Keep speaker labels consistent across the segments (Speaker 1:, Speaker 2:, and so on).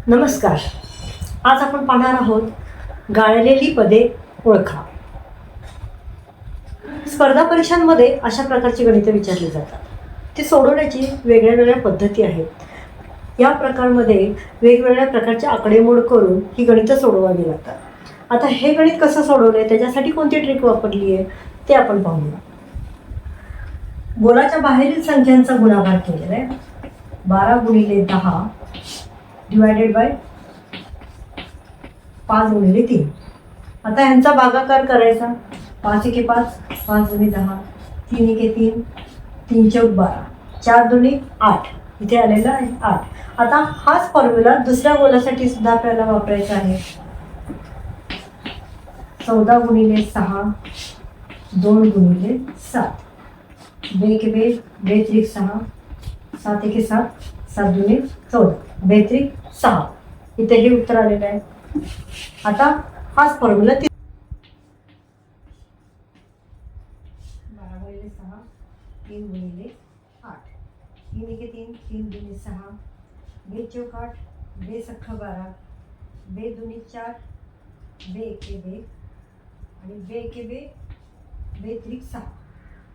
Speaker 1: नमस्कार. आज आपण पाहणार आहोत गाळलेली पदे ओळखा. स्पर्धा परीक्षांमध्ये अशा प्रकारची गणितं विचारली जातात. ती सोडवण्याची वेगळ्या वेगळ्या पद्धती आहेत. या प्रकारमध्ये वेगवेगळ्या प्रकारचे आकडेमोड करून ही गणितं सोडवावी लागतात. आता हे गणित कसं सोडवलं त्याच्यासाठी कोणती ट्रिक वापरली आहे ते आपण पाहूया. गोलाच्या बाहेरील संख्यांचा गुणाकार केलेला आहे. 12 गुणिले 10 डिवायडेड बाय 5 गुणिले 3. आता ह्यांचा भागाकार करायचा. 5 एके 5, 5 दुनी 10, 3 एके 3, 3 चौक 12, 4 दुनी 8. इथे आलेला आहे 8. आता हाच फॉर्म्युला दुसऱ्या गोलासाठी सुद्धा आपल्याला वापरायचा आहे. 14 गुणिले 6, 2 गुणिले 7, 2 एके 2, 2 त्रिक 6, 7 एके 7, 7 दुनी 14, 2 त्रिक 6. इथे हे उत्तर आलेलं आहे. आता हाच फॉर्म्युला 12 गुणिले 6, 3 गुणिले 8, 3 एके 3, 3 दुनी 6, 2 चौक 8, 2 सख्खा 12, 2 दुनी 4, 2 एके 2 आणि 2 एके 2, 2 त्रिक 6.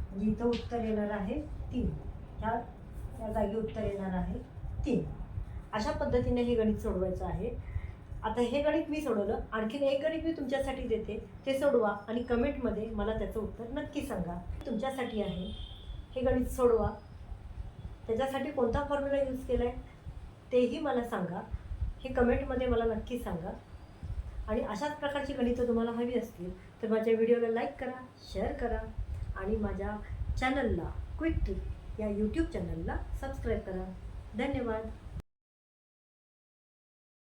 Speaker 1: म्हणजे इथं उत्तर येणार आहे 3. या जागी उत्तर येणार आहे 3. अशा पद्धतीने हे गणित सोडवायचं आहे. आता हे गणित मी सोडवलं. आणखीन एक गणित मी तुमच्यासाठी देते, ते सोडवा आणि कमेंटमध्ये मला त्याचं उत्तर नक्की सांगा. तुमच्यासाठी आहे. हे गणित सोडवा. त्याच्यासाठी कोणता फॉर्म्युला यूज केला आहे तेही मला सांगा. हे कमेंटमध्ये मला नक्की सांगा. आणि अशाच प्रकारची गणितं तुम्हाला हवी असतील तर माझ्या व्हिडिओला लाईक करा, शेअर करा आणि माझ्या चॅनलला क्विक ट्रिक या यूट्यूब चॅनलला सबस्क्राईब करा. धन्यवाद.